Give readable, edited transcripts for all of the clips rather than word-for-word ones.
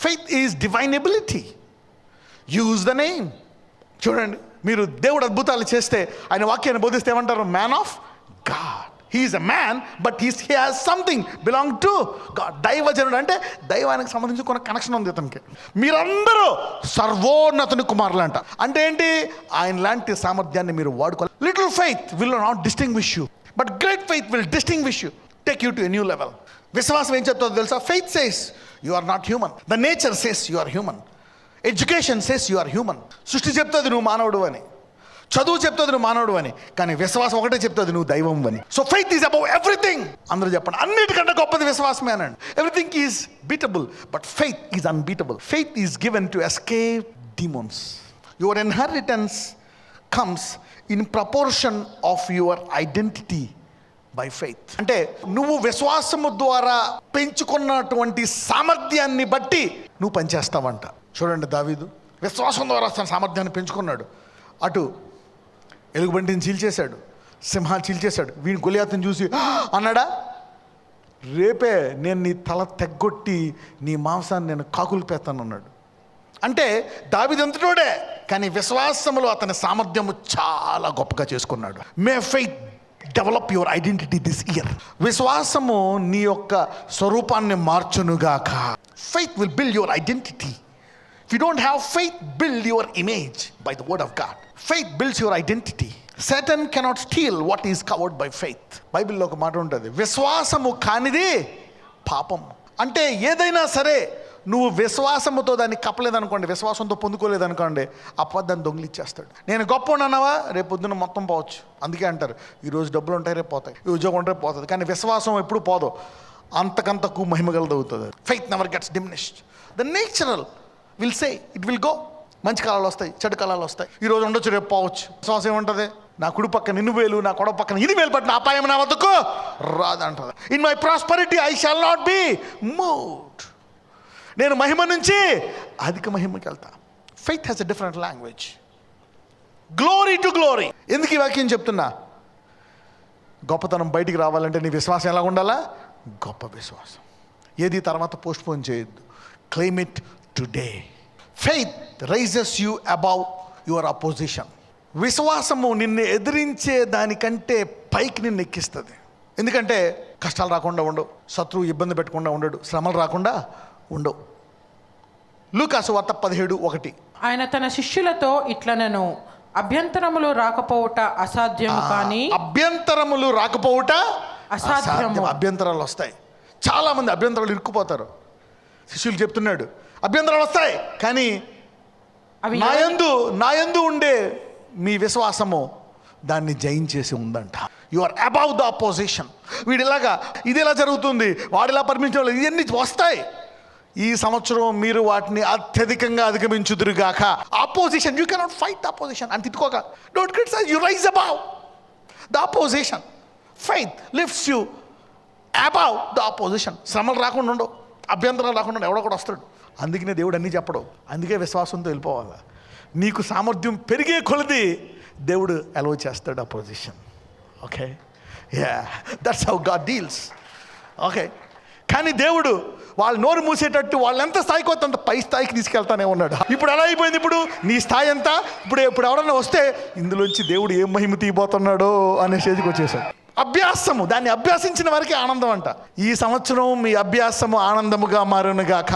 Faith is divine ability. Use the name. చూడండి, మీరు దేవుడు అద్భుతాలు చేస్తే ఆయన వాక్యాన్ని బోధిస్తే ఏమంటారు? Man of God. He is a man, but he has something belong to God. దైవజనుడు అంటే దైవానికి సంబంధించి కొన్ని కనెక్షన్ ఉంది అతనికి. మీరందరూ సర్వోన్నతుని కుమారులు అంట. అంటే ఏంటి? ఆయన లాంటి సామర్థ్యాన్ని మీరు వాడుకోవాలి. Little faith will not distinguish you, but great faith will distinguish you, take you to a new level. విశ్వాసం ఏం చెప్తుందో తెలుసా? Faith says you are not human. The nature says you are human. Education says you are human. సృష్టి చెప్తుంది నువ్వు మానవుడు అని, చదువు చెప్తుంది నువ్వు మానవుడు అని, కానీ విశ్వాసం ఒకటే చెప్తుంది నువ్వు దైవం అని. So faith is above everything. అందరూ చెప్పండి, అన్నిటికంటే గొప్పది విశ్వాసమే అనండి. Everything is beatable, but faith is unbeatable. Faith is given to escape డీమోన్స్. Your inheritance comes in proportion of your identity by faith. అంటే నువ్వు విశ్వాసము ద్వారా పెంచుకున్నటువంటి సామర్థ్యాన్ని బట్టి నువ్వు పనిచేస్తావంట. చూడండి, దావీదు విశ్వాసం ద్వారా తన సామర్థ్యాన్ని పెంచుకున్నాడు. అటు ఎలుగుబంటిని చీల్చేశాడు, సింహాన్ని చీల్చేశాడు. వీడిని గొలియాతుని చూసి అన్నాడా, రేపే నేను నీ తల తెగ్గొట్టి నీ మాంసాన్ని నేను కాకులు పెడతాను అన్నాడు. అంటే దావీదు ఎంతటోడే, కానీ విశ్వాసములో అతని సామర్థ్యము చాలా గొప్పగా చేసుకున్నాడు. May faith develop your identity this year. విశ్వాసము నీ యొక్క స్వరూపాన్ని మార్చునుగాక. Faith will build your identity. If you don't have faith, build your image by the word of God. Faith builds your identity. Satan cannot steal what is covered by faith. బైబిల్లో ఒక మాట ఉంటుంది, విశ్వాసము కానిది పాపం. అంటే ఏదైనా సరే నువ్వు విశ్వాసముతో దాన్ని కప్పలేదనుకోండి, విశ్వాసంతో పొందుకోలేదనుకోండి, అపవాది దొంగిలిచ్చేస్తాడు. నేను గొప్ప ఉన్నావా, రేపు పొద్దున్న మొత్తం పోవచ్చు. అందుకే అంటారు, ఈరోజు డబ్బులు ఉంటాయి రేపు పోతాయి, ఈ ఉద్యోగం ఉంటే పోతుంది, కానీ విశ్వాసం ఎప్పుడు పోదు, అంతకంతకు మహిమగలదవుతుంది. Faith never gets diminished. The natural will say it will go. మంచి కాలాలు వస్తాయి, చెడు కాలాలు వస్తాయి. ఈరోజు ఉండొచ్చు, రేపు పోవచ్చు. విశ్వాసం ఏముంటుంది? నా కుడి పక్కన 2 వేలు, నా కొడ పక్కన 8 వేలు పట్టిన అపాయం నా వద్దకు రాదంటుంది. In my prosperity I shall not be moved. నేను మహిమ నుంచి అధిక మహిమకి వెళ్తా. Faith has a different language. Glory to glory. ఎందుకు ఈ వాక్యం చెప్తున్నా? గొప్పతనం బయటికి రావాలంటే నీ విశ్వాసం ఎలా ఉండాలా? గొప్ప విశ్వాసం. ఏది తర్వాత పోస్ట్ పోన్ చేయొద్దు. Claim it today. Faith raises you above your opposition. విశ్వాసము నిన్ను ఎదిరించే దానికంటే పైకి నిన్ను ఎక్కిస్తుంది. ఎందుకంటే కష్టాలు రాకుండా ఉండవు, శత్రువు ఇబ్బంది పెట్టకుండా ఉండడు, శ్రమలు రాకుండా ఉండవు. లూకాసు వార్త 17:1. ఆయన తన శిష్యులతో ఇట్లనెను, అభ్యంతరములు రాకపోవుట అసాధ్యము, కానీ అభ్యంతరములు రాకపోవుట అసాధ్యము. అభ్యంతరాలు వస్తాయి. చాలామంది అభ్యంతరాలు ఇరుక్కుపోతారు. శిష్యులు చెప్తున్నాడు, అభ్యంతరాలు వస్తాయి, కానీ నా యందు ఉండే మీ విశ్వాసము దాన్ని జయించేసి ఉందంట. You are above the opposition. వీడిలాగా ఇది ఎలా జరుగుతుంది, వాడిలా పర్మిషన్, ఇవన్నీ వస్తాయి. ఈ సంవత్సరం మీరు వాటిని అత్యధికంగా అధిగమించుదురుగాక. Opposition, you cannot fight the opposition అని తిట్టుకోక. Don't criticize, you rise above the opposition. Faith lifts you above the opposition. శ్రమలు రాకుండా ఉండవు, అభ్యంతరాలు రాకుండా ఎవడో కూడా వస్తాడు. అందుకనే దేవుడు అన్నీ చెప్పడు. అందుకే విశ్వాసంతో వెళ్ళిపోవాలి. నీకు సామర్థ్యం పెరిగే కొలది దేవుడు అలౌ చేస్తాడు opposition. Okay, yeah, that's how God deals. Okay, కానీ దేవుడు వాళ్ళు నోరు మూసేటట్టు వాళ్ళు ఎంత స్థాయికి వస్తే అంత పై స్థాయికి తీసుకెళ్తానే ఉన్నాడు. ఇప్పుడు ఎలా అయిపోయింది? ఇప్పుడు నీ స్థాయి ఎంత? ఇప్పుడు ఎవరన్నా వస్తే ఇందులోంచి దేవుడు ఏం మహిమ తీయబోతున్నాడో అనే స్టేజ్కి వచ్చేసాడు. అభ్యాసము, దాన్ని అభ్యాసించిన వారికి ఆనందం అంట. ఈ సంవత్సరం మీ అభ్యాసము ఆనందముగా మారునుగాక.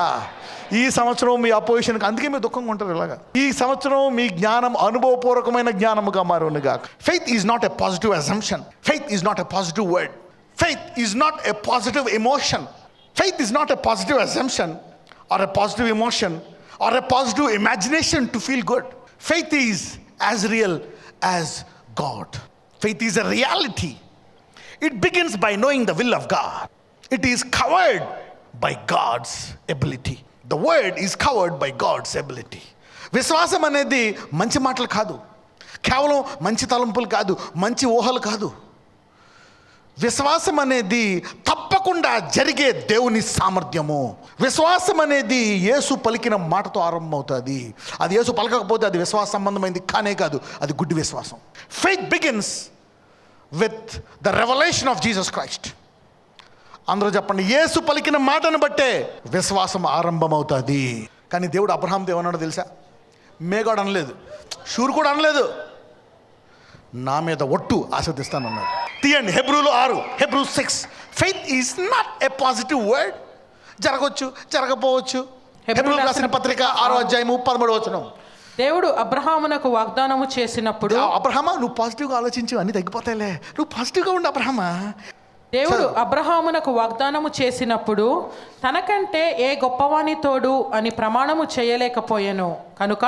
ఈ సంవత్సరం మీ అపోజిషన్కి, అందుకే మీరు దుఃఖంగా ఉంటారు ఇలాగా. ఈ సంవత్సరం మీ జ్ఞానం అనుభవపూర్వకమైన జ్ఞానముగా మారునుగాక. Faith is not a positive assumption. Faith is not a positive word. Faith is not a positive emotion. Faith is not a positive assumption or a positive emotion or a positive imagination to feel good. Faith is as real as God. Faith is a reality. It begins by knowing the will of God. It is covered by God's ability. The word is covered by God's ability. విశ్వాసం అనేది మంచి మాటలు కాదు, కేవలం మంచి తలంపులు కాదు, మంచి ఊహలు కాదు. విశ్వాసం అనేది తప్పకుండా జరిగే దేవుని సామర్థ్యము. విశ్వాసం అనేది యేసు పలికిన మాటతో ఆరంభమవుతుంది. అది యేసు పలకకపోతే అది విశ్వాస సంబంధమైంది కానే కాదు, అది గుడ్డి విశ్వాసం. Faith begins with the revolution of Jesus Christ. అందరూ చెప్పండి, యేసు పలికిన మాటను బట్టే విశ్వాసం ఆరంభమవుతుంది. కానీ దేవుడు అబ్రహాంతో ఏమన్నాడో తెలుసా? మేగాడు అనలేదు, షూర్ కూడా అనలేదు, నా మీద ఒట్టు ఆశీర్వదిస్తానన్నాడు. తీయండి హెబ్రూలు 6, Hebrew 6. Faith is not a positive word. జరగవచ్చు, జరగపోవచ్చు. హెబ్రూలు రాసిన పత్రిక 6వ అధ్యాయము 13వ వచనం. దేవుడు అబ్రహామునకు వాగ్దానము చేసినప్పుడు, అబ్రహామా నువ్వు పాజిటివ్గా ఆలోచించు, అన్ని తగ్గిపోతాయిలే, నువ్వు పాజిటివ్గా ఉండు అబ్రహామా. దేవుడు అబ్రహామునకు వాగ్దానము చేసినప్పుడు తనకంటే ఏ గొప్పవాని తోడు అని ప్రమాణము చేయలేకపోయెను కనుక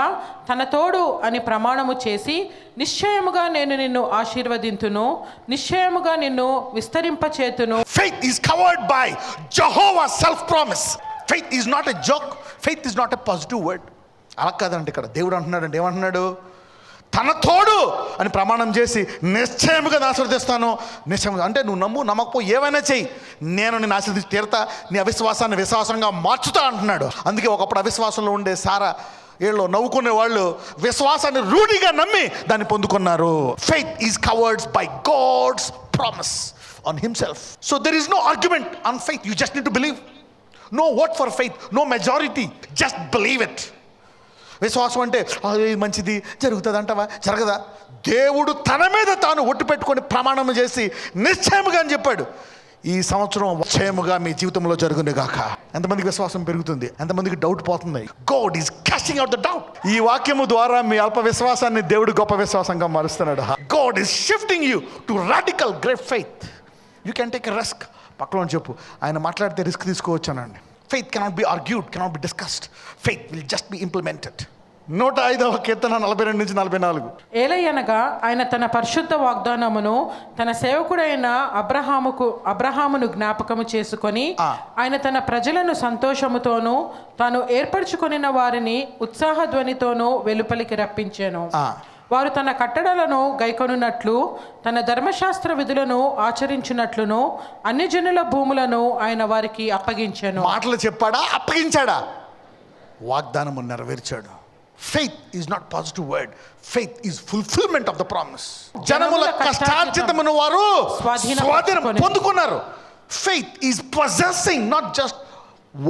తన తోడు అని ప్రమాణము చేసి, నిశ్చయముగా నేను నిన్ను ఆశీర్వదింతును, నిశ్చయముగా నిన్ను విస్తరింపచేతును. Faith is covered by Jehovah's self promise. Faith is not a joke. Faith is not a positive word. అలా కాదండి, ఇక్కడ దేవుడు అంటున్నాడు, ఏమంటున్నాడు? తన తోడు అని ప్రమాణం చేసి నిశ్చయముగా ఆశీర్వదిస్తాను. నిశ్చయముగా అంటే నువ్వు నమ్ము, నమ్మకపో, ఏమైనా చెయ్యి, నేను నిన్ను ఆశీర్వదించి తీరుతా, నీ అవిశ్వాసాన్ని విశ్వాసంగా మార్చుతా అంటున్నాడు. అందుకే ఒకప్పుడు అవిశ్వాసంలో ఉండే సారా ఏళ్ళు నవ్వుకునే వాళ్ళు విశ్వాసాన్ని రూఢిగా నమ్మి దాన్ని పొందుకున్నారు. Faith is covered by God's promise on himself. So there is no argument on faith. You just need to believe. No vote for faith, no majority, just believe it. విశ్వాసం అంటే ఇది మంచిది, జరుగుతుంది అంటావా? జరగదా? దేవుడు తన మీద తాను ఒట్టు పెట్టుకొని ప్రమాణం చేసి నిశ్చయముగా అని చెప్పాడు, ఈ సంవత్సరం నిశ్చయముగా మీ జీవితంలో జరుగును గాక. ఎంతమందికి విశ్వాసం పెరుగుతుంది? ఎంతమందికి డౌట్ పోతుంది? God is casting out the doubt. ఈ వాక్యము ద్వారా మీ అల్ప విశ్వాసాన్ని దేవుడు గొప్ప విశ్వాసంగా మారుస్తున్నాడు. God is shifting you to radical great faith. You can take a risk. పక్కన చెప్పు, ఆయన మాట్లాడితే రిస్క్ తీసుకోవచ్చానండి. Faith cannot be argued, cannot be discussed. Faith will just be implemented. 105వ కీర్తన 42 నుంచి 44. ఏలయనగా ఆయన తన పరిశుద్ధ వాగ్దానమును తన సేవకుడైన అబ్రహామును జ్ఞాపకము చేసుకొని, ఆయన తన ప్రజలను సంతోషముతోనూ తాను ఏర్పరచుకొనిన వారిని ఉత్సాహ ధ్వనితోనూ వెలుపలికి రప్పించాను. వారు తన కట్టడలను గైకొనున్నట్లు తన ధర్మశాస్త్ర విధులను ఆచరించినట్లును అన్యజనుల భూములను ఆయన వారికి అప్పగించాను. మాటలు చెప్పాడా? అప్పగించాడా? వాగ్దానము నెరవేర్చాడు. Faith is not positive word. Faith is fulfillment of the promise. జనముల కష్టార్జితమును వారు స్వాధీనం పొందుకున్నారు. Faith is possessing, not just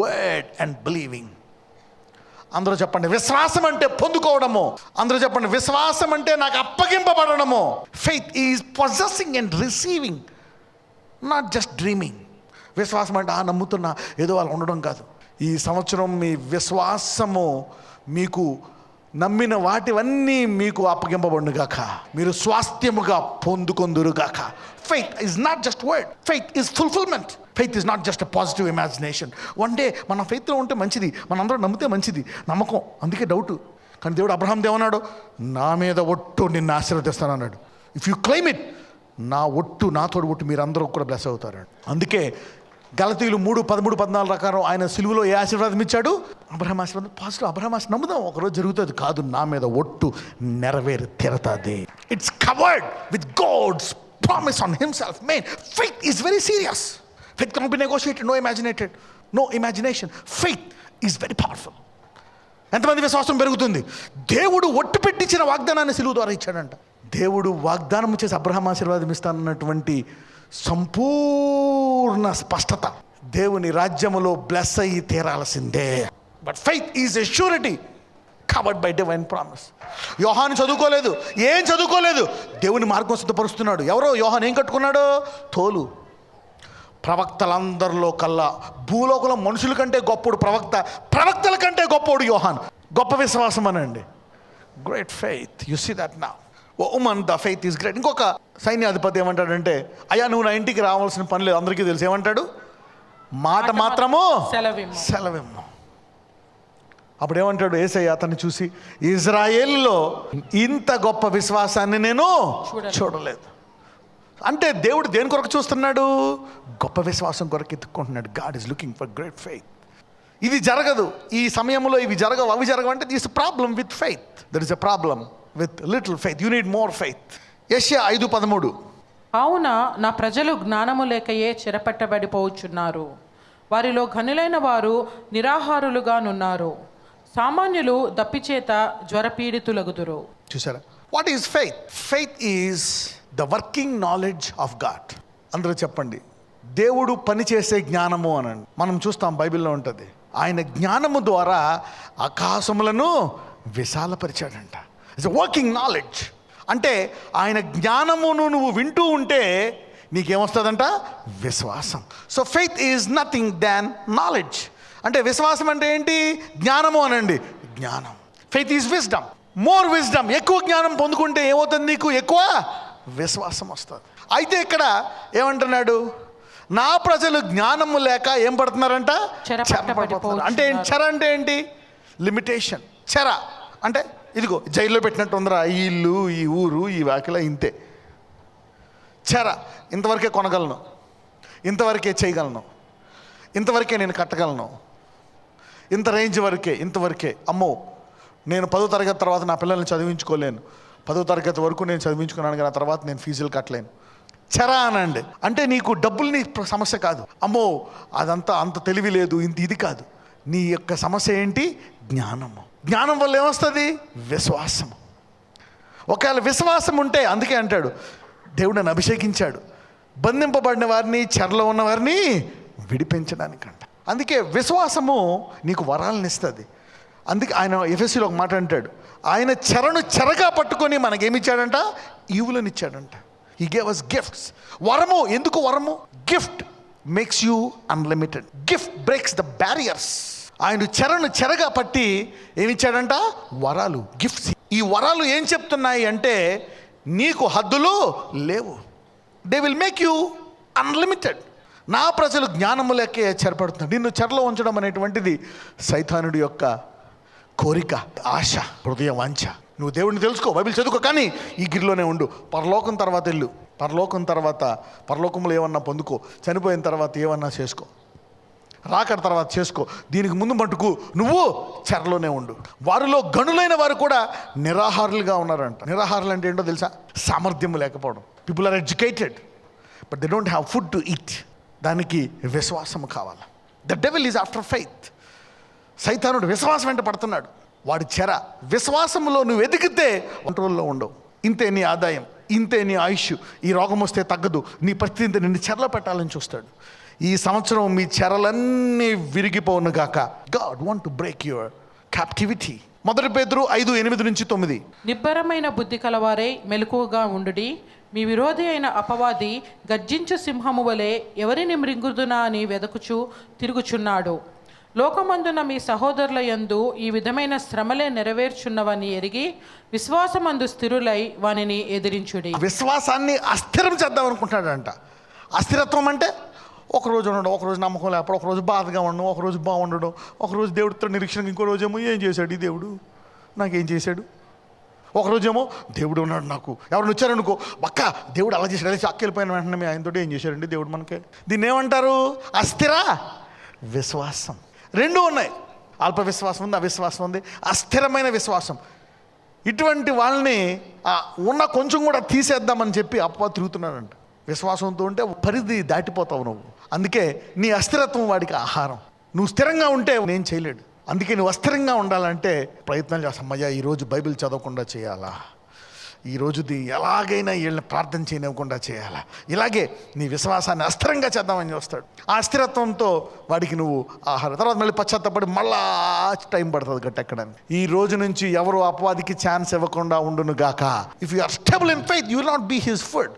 word and believing. అందరూ చెప్పండి, విశ్వాసం అంటే పొందుకోవడము. అందరూ చెప్పండి, విశ్వాసం అంటే నాకు అప్పగింపబడము. Faith is possessing and receiving, not just dreaming. విశ్వాసం అంటే నమ్ముతున్నా ఏదో వాళ్ళు ఉండడం కాదు. ఈ సంవత్సరం మీ విశ్వాసము మీకు నమ్మిన వాటివన్నీ మీకు అప్పగింపబడుగాక, మీరు స్వాస్థ్యముగా పొందుకొందురుగాక. Faith is not just word. Faith is fulfillment. Faith is not just a positive imagination. One day మన ఫెయిత్లో ఉంటే మంచిది, మనందరం నమ్మితే మంచిది, నమ్మకం, అందుకే డౌట్. కానీ దేవుడు అబ్రహాం దేవన్నాడు, నా మీద ఒట్టు నిన్ను ఆశీర్వదిస్తాను అన్నాడు. ఇఫ్ యూ క్లెయిమ్ ఇట్, నా ఒట్టు, నా తోడు ఒట్టు మీరందరూ కూడా బ్లెస్ అవుతారు. అందుకే గలతీయులు 3:13-14 ప్రకారం ఆయన సిలువలో ఏ ఆశీర్వాదం ఇచ్చాడు? అబ్రహాం ఆశీర్వాదం. పాజిటివ్. అబ్రహాం ఆశీర్వాదం నమ్ముదాం, ఒకరోజు జరుగుతుంది. కాదు, నా మీద ఒట్టు నెరవేరి తీరతాది. It's covered with God's promise on himself. Main faith is very serious. Faith cannot be negotiated, no imagination. Faith is very powerful. ఎంతమంది విశ్వాసం పెరుగుతుంది? దేవుడు ఒట్టు పెట్టించిన వాగ్దానాన్ని సిలువ ద్వారా ఇచ్చాడంట. దేవుడు వాగ్దానం చేసి అబ్రహాం ఆశీర్వాదం ఇస్తానన్నటువంటి సంపూర్ణ స్పష్టత. దేవుని రాజ్యములో బ్లెస్ అయ్యి తీరాల్సిందే. But faith is a surety covered by divine promise. యోహాను చదువుకోలేదు, ఏం చదువుకోలేదు, దేవుని మార్గం సిద్ధపరుస్తున్నాడు. ఎవరో యోహాను ఏం కట్టుకున్నాడు? తోలు. ప్రవక్తలందరిలో కల్లా భూలోకంలో మనుషుల కంటే గొప్పడు ప్రవక్త, ప్రవక్తల కంటే గొప్పడు యోహాను. గొప్ప విశ్వాసం అనండి. Great faith. You see that now. O woman, the faith is great. ఇంకొక సైన్యాధిపతి ఏమంటాడంటే, అయ్యా నువ్వు నా ఇంటికి రావాల్సిన పని లేదు, అందరికీ తెలుసు. ఏమంటాడు? మాట మాత్రము సెలవిమ్ము. అప్పుడు ఏమంటాడు యేసయ్య అతన్ని చూసి, ఇజ్రాయేల్లో ఇంత గొప్ప విశ్వాసాన్ని నేను చూడలేదు. అంటే దేవుడు దేని కొరకు చూస్తున్నాడు? గొప్ప విశ్వాసం కొరకు ఎత్తుక్కుంటున్నాడు. God is looking for great faith. ఇది జరగదు, ఈ సమయంలో ఇవి జరగవు, అవి జరగవు అంటే this problem with faith. There is a problem with little faith. You need more faith. యెషయా 5:13. కావున నా ప్రజలు జ్ఞానము లేకయే చెరపట్టబడిపోవచ్చున్నారు, వారిలో ఘనులైన వారు నిరాహారులుగానున్నారు, సామాన్యులు దప్పిచేత జ్వరపీడితులగుదురు. చూసారా? What is faith? Faith is the working knowledge of God. అందరూ చెప్పండి, దేవుడు పనిచేసే జ్ఞానము అనండి. మనం చూస్తాం బైబిల్లో ఉంటుంది, ఆయన జ్ఞానము ద్వారా ఆకాశములను విశాలపరిచాడంట. It's working knowledge. అంటే ఆయన జ్ఞానమును నువ్వు వింటూ ఉంటే నీకేమొస్తుందంట? విశ్వాసం. So faith is nothing than knowledge. అంటే విశ్వాసం అంటే ఏంటి? జ్ఞానము అనండి, జ్ఞానం. Faith is wisdom, more wisdom. ఎక్కువ జ్ఞానం పొందుకుంటే ఏమవుతుంది? నీకు ఎక్కువ విశ్వాసం వస్తుంది. అయితే ఇక్కడ ఏమంటున్నాడు? నా ప్రజలు జ్ఞానము లేక ఏం పడుతున్నారంట? చెరపడిపోతున్నారు. అంటే చెర అంటే ఏంటి? లిమిటేషన్. చెర అంటే ఇదిగో జైల్లో పెట్టినట్టు ఉందిరా ఈ ఇల్లు, ఈ ఊరు, ఈ వాకిల, ఇంతే. చెర, ఇంతవరకే కొనగలను, ఇంతవరకే చేయగలను, ఇంతవరకే నేను కట్టగలను, ఇంత రేంజ్ వరకే, ఇంతవరకే. అమ్మో, నేను 10వ తరగతి తర్వాత నా పిల్లల్ని చదివించుకోలేను, 10వ తరగతి వరకు నేను చదివించుకున్నాను కానీ ఆ తర్వాత నేను ఫీజులు కట్టలేను. చెర అనండి. అంటే నీకు డబ్బులు నీ సమస్య కాదు. అమ్మో అదంతా అంత తెలివి లేదు, ఇది కాదు. నీ యొక్క సమస్య ఏంటి? జ్ఞానము. జ్ఞానం వల్ల ఏమొస్తుంది? విశ్వాసము. ఒకవేళ విశ్వాసం ఉంటే, అందుకే అంటాడు దేవుడు నన్ను అభిషేకించాడు బంధింపబడిన వారిని, చెరలో ఉన్న వారిని విడిపించడానికంట. అందుకే విశ్వాసము నీకు వరాలను ఇస్తుంది. అందుకే ఆయన ఎఫెసీలో ఒక మాట అంటాడు, ఆయన చెరను చెరగా పట్టుకొని మనకేమిచ్చాడంట? ఈవులను ఇచ్చాడంట. He gave us gifts. వరము. ఎందుకు వరము? Gift makes you unlimited. Gift breaks the barriers. ఆయన చెరను చెరగా పట్టి ఏమిచ్చాడంట? వరాలు, గిఫ్ట్స్. ఈ వరాలు ఏం చెప్తున్నాయి అంటే నీకు హద్దులు లేవు. They will make you unlimited. నా ప్రజలు జ్ఞానము లేకే చెరపడుతున్నారు. నిన్ను చెరలో ఉంచడం అనేటువంటిది సైతానుడి యొక్క కోరిక, ఆశ, హృదయ వాంఛ. నువ్వు దేవుడిని తెలుసుకో, బైబిల్ చదువుకో, కానీ ఈ గిరిలోనే ఉండు. పరలోకం తర్వాత వెళ్ళు. పరలోకం తర్వాత పరలోకంలో ఏమన్నా పొందుకో, చనిపోయిన తర్వాత ఏమన్నా చేసుకో, రాకడ తర్వాత చేసుకో. దీనికి ముందు మటుకు నువ్వు చెరలోనే ఉండు. వారిలో గనులైన వారు కూడా నిరాహారులుగా ఉన్నారంట. నిరాహారులు అంటే ఏంటో తెలుసా? సామర్థ్యం లేకపోవడం. People are educated but they don't have food to eat. దానికి విశ్వాసము కావాలి. The devil is after faith. సైతానుడు విశ్వాసం వెంట పడుతున్నాడు. వాడి చెర. విశ్వాసంలో నువ్వు ఎదిగితే కంట్రోల్లో ఉండవు. ఇంతే నీ ఆదాయం, ఇంతే నీ ఆయుష్, ఈ రోగం వస్తే తగ్గదు, నీ పరిస్థితి ఇంత, నిన్ను చెరలో పెట్టాలని చూస్తాడు. ఈ సంవత్సరం మీ చెరలన్నీ విరిగిపోను గాక. God want to break your captivity. 1 పేతురు 5:8-9. నిబ్బరమైన బుద్ధి కలవారై మెలకువగా ఉండుడి. మీ విరోధి అయిన అపవాది గర్జించు సింహము వలె ఎవరిని మృంగుదునా అని వెదకుచు తిరుగుచున్నాడు. లోకమందున మీ సహోదరుల యందు ఈ విధమైన శ్రమలే నెరవేర్చున్నవని ఎరిగి విశ్వాసమందు స్థిరులై వానిని ఎదిరించుడి. విశ్వాసాన్ని అస్థిరం చేద్దాం అనుకుంటున్నాడంట. అస్థిరత్వం అంటే ఒకరోజు ఉండడం, ఒకరోజు నమ్మకం లేకపోవడం, ఒకరోజు బాధగా ఉండడం, ఒకరోజు బాగుండడం, ఒకరోజు దేవుడితో నిరీక్షణ, ఇంకో రోజేమో ఏం చేశాడు ఈ దేవుడు, నాకేం చేశాడు. ఒకరోజేమో దేవుడు ఉన్నాడు నాకు. ఎవరిని వచ్చారనుకో, అక్క దేవుడు అలా చేశాడు, అలా అక్కెళ్ళిపోయిన వెంటనే మీ ఆయనతో ఏం చేశాడండి దేవుడు మనకి. దీన్ని ఏమంటారు? అస్థిర విశ్వాసం. రెండూ ఉన్నాయి. అల్ప విశ్వాసం ఉంది, అవిశ్వాసం ఉంది, అస్థిరమైన విశ్వాసం. ఇటువంటి వాళ్ళని ఉన్న కొంచెం కూడా తీసేద్దామని చెప్పి తిరుగుతున్నాడంట. విశ్వాసంతో ఉంటే పరిధి దాటిపోతావు నువ్వు. అందుకే నీ అస్థిరత్వం వాడికి ఆహారం. నువ్వు స్థిరంగా ఉంటే నేను చేయలేడు. అందుకే నువ్వు అస్థిరంగా ఉండాలంటే ప్రయత్నం చేస్తాం. అయ్యా ఈరోజు బైబిల్ చదవకుండా చేయాలా, ఈరోజుది ఎలాగైనా వీళ్ళని ప్రార్థన చేయనివ్వకుండా చేయాలా, ఇలాగే నీ విశ్వాసాన్ని అస్థిరంగా చేద్దామని చూస్తాడు. ఆ అస్థిరత్వంతో వాడికి నువ్వు ఆహారం. తర్వాత మళ్ళీ పశ్చాత్తపడి మళ్ళా టైం పడుతుంది గట్టెక్కడానికి. ఈ రోజు నుంచి ఎవరు అపవాదికి ఛాన్స్ ఇవ్వకుండా ఉండును గాక. If you are stable in faith you will not be his food.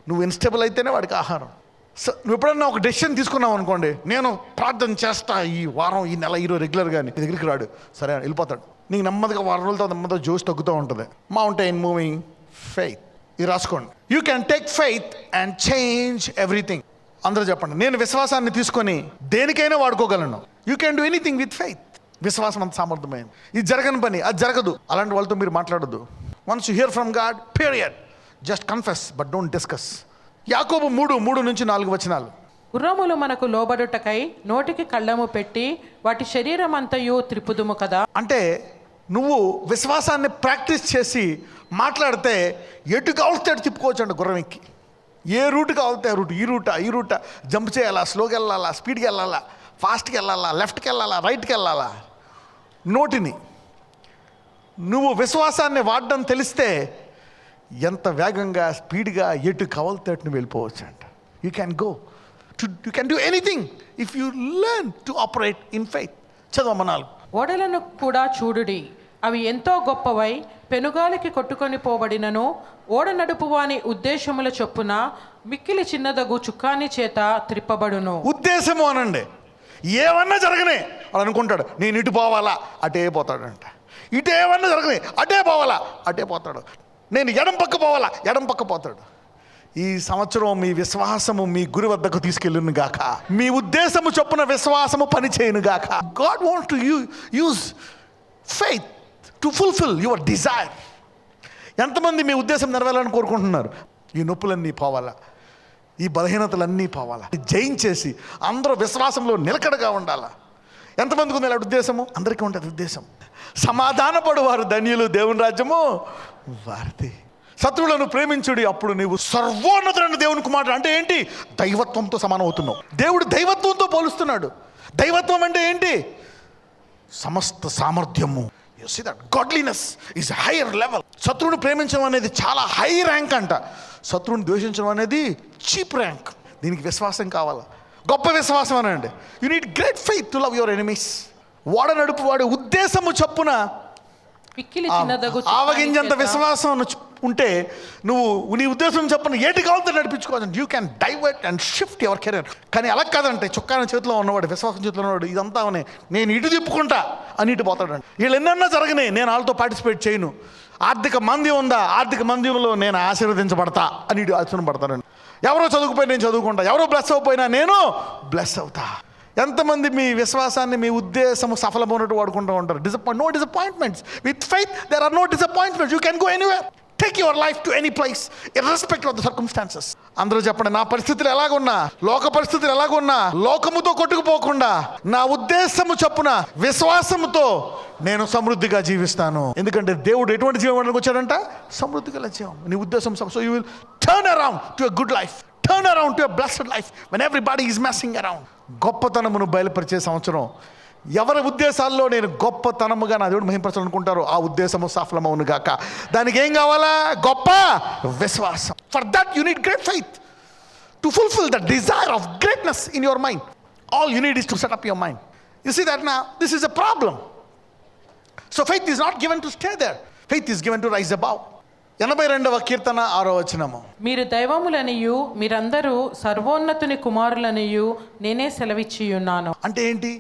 నువ్వు ఇన్స్టేబుల్ అయితేనే వాడికి ఆహారం. సో నువ్వు ఎప్పుడన్నా ఒక డెసిషన్ తీసుకున్నావు అనుకోండి, నేను ప్రార్థన చేస్తా ఈ వారం, ఈ నెల, ఈరోజు రెగ్యులర్గా, నీ దగ్గరికి రాడు, సరే వెళ్ళిపోతాడు. నీకు నెమ్మదిగా వారం రోజులతో నెమ్మదిగా జోష్ తగ్గుతూ ఉంటుంది. Mountain moving faith. ఇది రాసుకోండి. You can take faith and change everything. అందరూ చెప్పండి, నేను విశ్వాసాన్ని తీసుకొని దేనికైనా వాడుకోగలను. You can do anything with faith. విశ్వాసం అంత సామర్థ్యమైంది. ఇది జరగని పని, అది జరగదు, అలాంటి వాళ్ళతో మీరు మాట్లాడద్దు. Once you here from God, period, just confess but don't discuss. యాకోబు 3:3-4 గుర్రములు మనకు లోబడుటకై నోటికి కళ్ళము పెట్టి వాటి శరీరం అంతయు త్రిపుదుము కదా. అంటే నువ్వు విశ్వాసాన్ని ప్రాక్టీస్ చేసి మాట్లాడితే ఎటు కావలితే అటు తిప్పుకోవచ్చు అండి గుర్రం ఎక్కి. ఏ రూట్ కావాలితే ఆ రూట్, ఈ రూట జంప్ చేయాలా, స్లోకి వెళ్ళాలా, స్పీడ్కి వెళ్ళాలా, ఫాస్ట్కి వెళ్ళాలా, లెఫ్ట్కి వెళ్ళాలా, రైట్కి వెళ్ళాలా. నోటిని నువ్వు విశ్వాసాన్ని వాడడం తెలిస్తే ఎంత వేగంగా, స్పీడ్గా ఎటు కావాలితే అటు నువ్వు వెళ్ళిపోవచ్చు అంట. You can go. You can do anything if you learn to operate in faith. చదవమ్మ 4. ఓడలను కూడా చూడుడి, అవి ఎంతో గొప్పవై పెనుగాలికి కొట్టుకొని పోబడినను ఓడ నడుపువాని ఉద్దేశముల చొప్పున మిక్కిలి చిన్నదగు చుక్కాని చేత త్రిప్పబడును. ఉద్దేశము అనండి, ఏమన్నా జరగనే వాడు అనుకుంటాడు నేను ఇటు పోవాలా, అటే పోతాడంట. ఇటు ఏమన్నా జరగనే అటే పోవాలా, అటే పోతాడు. నేను ఎడం పక్క పోవాలా, ఎడం పక్క పోతాడు. ఈ సంవత్సరం మీ విశ్వాసము మీ గురి వద్దకు తీసుకెళ్ళును గాక. మీ ఉద్దేశము చొప్పున విశ్వాసము పని చేయను గాక. God want to use faith to fulfil your desire. ఎంతమంది మీ ఉద్దేశం నెరవేరాలని కోరుకుంటున్నారు? ఈ నొప్పులన్నీ పోవాలా, ఈ బలహీనతలన్నీ పోవాలా, జయించేసి అందరూ విశ్వాసంలో నిలకడగా ఉండాలా. ఎంతమందికి ఉంది అలా ఉద్దేశము? అందరికీ ఉంటుంది ఉద్దేశం. సమాధానపడు వారు ధన్యులు, దేవుని రాజ్యము వారిది. శత్రువులను ప్రేమించుడి, అప్పుడు నీవు సర్వోన్నతుడైన దేవుని కుమారుడు. అంటే ఏంటి? దైవత్వంతో సమానం అవుతున్నావు. దేవుడు దైవత్వంతో పోలుస్తున్నాడు. దైవత్వం అంటే ఏంటి? సమస్త సామర్థ్యము. You see that godliness is higher level. శత్రువుని ప్రేమించడం అనేది చాలా హై ర్యాంక్ అంట. శత్రువుని ద్వేషించడం అనేది చీప్ ర్యాంక్. దీనికి విశ్వాసం కావాలా, గొప్ప విశ్వాసం అనండి. You need great faith to love your enemies. వాడ నడుపు వాడి ఉద్దేశము చొప్పున మిక్కిలి చిన్నదగు ఆవగింజంత విశ్వాసం ఉంటే నువ్వు నీ ఉద్దేశం చెప్పిన ఏటి కావాలంటే నడిపించుకోవచ్చు. You can divert and shift your career. కానీ అలా కాదంటే చొక్కాన చేతిలో ఉన్నవాడు, విశ్వాసం చేతిలో ఉన్నవాడు, ఇదంతా నేను ఇటు తిప్పుకుంటా అని ఇటు పోతాడండి. వీళ్ళు ఎన్నన్నా జరగనే నేను వాళ్ళతో పార్టిసిపేట్ చేయను. ఆర్థిక మంది ఉందా, ఆర్థిక మందిలో నేను ఆశీర్వదించబడతా అని ఇటు ఆశీర్వదించబడతానండి. ఎవరో చదువుకుపోయి నేను చదువుకుంటా, ఎవరో బ్లెస్ అవ్వకపోయినా నేను బ్లెస్ అవుతా. ఎంతమంది మీ విశ్వాసాన్ని మీ ఉద్దేశము సఫలమైనట్టు వాడుకుంటూ ఉంటారు? No disappointments. With faith there are no disappointments. You can go anywhere. Take your life to any place irrespective of the circumstances. అందరూ చెప్పండి, నా పరిస్థితులు ఎలాగున్నా, లోక పరిస్థితులు ఎలాగున్నా, లోకముతో కొట్టుకుపోకుండా నా ఉద్దేశము చొప్పున విశ్వాసముతో నేను సమృద్ధిగా జీవిస్తాను. ఎందుకంటే దేవుడు ఎటువంటి జీవం వచ్చాడంట? సమృద్ధిగా జీవం. నీ ఉద్దేశం. So you will turn around to a good life, turn around to a blessed life when everybody is messing around. గొప్పతనమును బయలుపరిచే సంవత్సరం. ఎవరి ఉద్దేశాల్లో నేను గొప్పతనముగా నా దేవుడు మహింపరచాలనుకుంటారో ఆ ఉద్దేశము సఫలమవును గాక. దానికి ఏం కావాలా? గొప్ప విశ్వాసం. For that you need great faith to fulfill the desire of greatness in your mind. All you need is to set up your mind. You see that now this is a problem. So faith is not given to stay there. Faith is given to rise above. 82వ కీర్తన 6వ వచనము. మీరు దైవములనియు మీరందరూ సర్వోన్నతుని కుమారులనియు నేనే సెలవిచ్చియున్నాను. అంటే ఏంటి?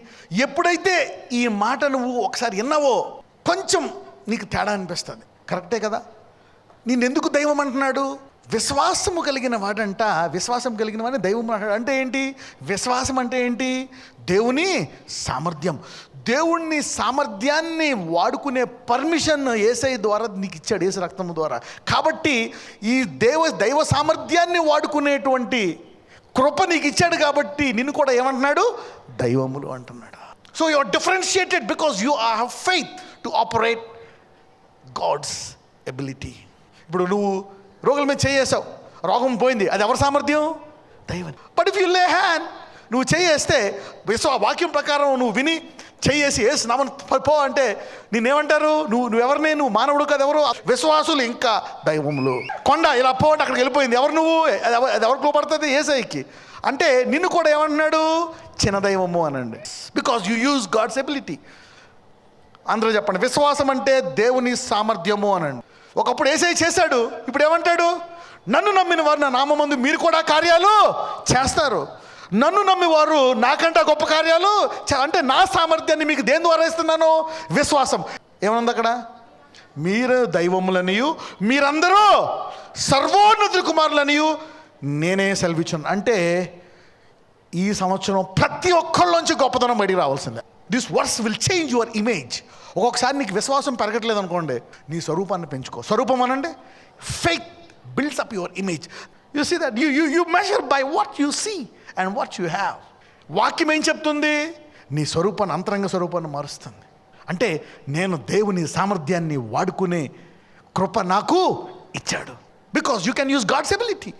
ఎప్పుడైతే ఈ మాట నువ్వు ఒకసారి విన్నావో కొంచెం నీకు తేడా అనిపిస్తుంది. కరెక్టే కదా? నిన్నెందుకు దైవం అంటున్నాడు? విశ్వాసము కలిగిన వాడంట, విశ్వాసం కలిగిన వాడిని దైవం అంటాడు. అంటే ఏంటి? విశ్వాసం అంటే ఏంటి? దేవుని సామర్థ్యం. దేవుణ్ణి సామర్థ్యాన్ని వాడుకునే పర్మిషన్ యేసయ్య ద్వారా నీకు ఇచ్చాడు, యేసు రక్తము ద్వారా. కాబట్టి ఈ దైవ సామర్థ్యాన్ని వాడుకునేటువంటి కృప నీకు ఇచ్చాడు. కాబట్టి నిన్ను కూడా ఏమంటున్నాడు? దైవములు అంటున్నాడు. So you are differentiated because you have faith to operate God's ability. ఇప్పుడు నువ్వు రోగుల మీద చేయేసావు, రోగం పోయింది, అది ఎవరి సామర్థ్యం? దైవం. బట్ ఇఫ్ యు లే హ్యాండ్, నువ్వు చేయేస్తే వాక్యం ప్రకారం నువ్వు విని చేయేసి ఏసు నామని పో అంటే నేనేమంటారు? నువ్వెవరిని? నువ్వు మానవుడు కదా. ఎవరు? విశ్వాసులు ఇంకా దైవములు. కొండ ఇలా పో అంటే అక్కడికి వెళ్ళిపోయింది. ఎవరు నువ్వు? అది ఎవరికి లోపడుతుంది? యేసయ్యకి. అంటే నిన్ను కూడా ఏమంటున్నాడు? చిన్న దైవము అనండి. Because you use God's ability. అందరూ చెప్పండి, విశ్వాసం అంటే దేవుని సామర్థ్యము అనండి. ఒకప్పుడు యేసయ్య చేశాడు, ఇప్పుడు ఏమంటాడు? నన్ను నమ్మిన వారు నా నామమందు మీరు కూడా కార్యాలు చేస్తారు. నన్ను నమ్మివారు నాకంటే గొప్ప కార్యాలు అంటే నా సామర్థ్యాన్ని మీకు దేని ద్వారా ఇస్తున్నాను? విశ్వాసం. ఏమనుంది అక్కడ? మీరు దైవములనియు మీరందరూ సర్వోన్నత కుమారులనియు నేనే సెలవిచ్చాను. అంటే ఈ సంవత్సరం ప్రతి ఒక్కళ్ళలోంచి గొప్పతనం బయటికి రావాల్సిందే. This verse will change your image. ఒక్కొక్కసారి నీకు విశ్వాసం పెరగట్లేదు అనుకోండి, నీ స్వరూపాన్ని పెంచుకో. స్వరూపం అనండి faith builds up your image. You see that you measure by what you see and what you have. వాక్యం ఏం చెప్తుంది? నీ స్వరూపాన్ని, అంతరంగ స్వరూపాన్ని మారుస్తుంది. అంటే నేను దేవుని సామర్థ్యాన్ని వాడుకునే కృప నాకు ఇచ్చాడు. Because you can use God's ability.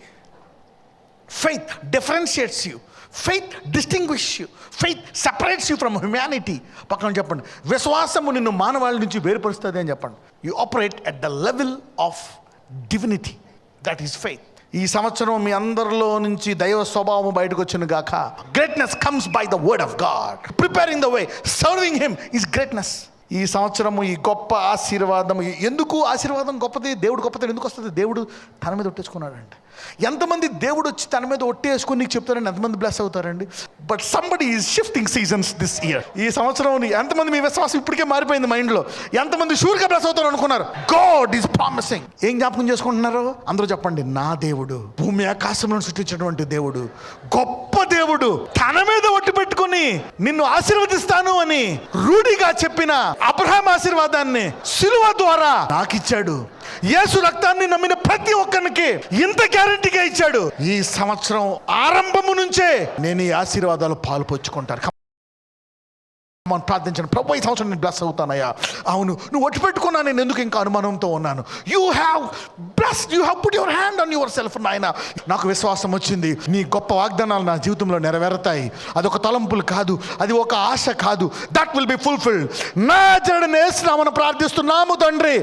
Faith differentiates you. Faith distinguish you. Faith separates you from humanity. పక్కన చెప్పండి, విశ్వాసము నిన్ను మానవాళి నుంచి వేరుపరుస్తుంది అని చెప్పండి. You operate at the level of divinity. That is faith. ఈ సంవత్సరం మీ అందరిలో నుంచి దైవ స్వభావం బయటకు వచ్చిన గాక. Greatness comes by the word of God. Preparing the way, serving him is greatness. ఈ సంవత్సరము ఈ గొప్ప ఆశీర్వాదం. ఎందుకు ఆశీర్వాదం గొప్పది, దేవుడు గొప్పది ఎందుకు వస్తుంది? దేవుడు తన మీద ఒట్టేసుకున్నాడంటే. ఎంతమంది దేవుడు వచ్చి తన మీద ఒట్టేసుకుని నీకు చెప్తారండి, ఎంతమంది బ్లెస్ అవుతారండి? But somebody is shifting seasons this year. ఈ సంవత్సరం ఎంతమంది మీ విశ్వాసం ఇప్పటికే మారిపోయింది మైండ్లో? ఎంతమంది షూర్గా బ్లెస్ అవుతారు అనుకున్నారు? God is promising. ఏం జ్ఞాపకం చేసుకుంటున్నారు? అందరూ చెప్పండి, నా దేవుడు భూమి ఆకాశంలో సృష్టించినటువంటి దేవుడు, గొప్ప దేవుడు, తన మీద ఒట్టు పెట్టుకుని నిన్ను ఆశీర్వదిస్తాను అని రూఢిగా చెప్పిన అబ్రహాం ఆశీర్వాదాన్ని సిలువ ద్వారా నాకు ఇచ్చాడు. యేసు రక్తాన్ని నమ్మిన ప్రతి ఒక్కరికి ఇంత గ్యారెంటీగా ఇచ్చాడు. ఈ సంవత్సరం ఆరంభము నుంచే నేను ఈ ఆశీర్వాదాలు పాలు పంచుకుంటాను. ప్రార్థించండి, ప్రభు ఈ సంవత్సరం నేను బ్లెస్ అవుతానయ్యా. అవును, నువ్వు ఒట్టు పెట్టుకున్నా, నేను ఎందుకు ఇంకా అనుమానంతో ఉన్నాను? You have blessed, you have put your hand on your self. నాయన, నాకు విశ్వాసం వచ్చింది, నీ గొప్ప వాగ్దానాలు నా జీవితంలో నెరవేరుతాయి. అదొక తలంపులు కాదు, అది ఒక ఆశ కాదు. That will be fulfilled. నా జరుడు నేస్తున్నామని ప్రార్థిస్తున్నాము తండ్రి.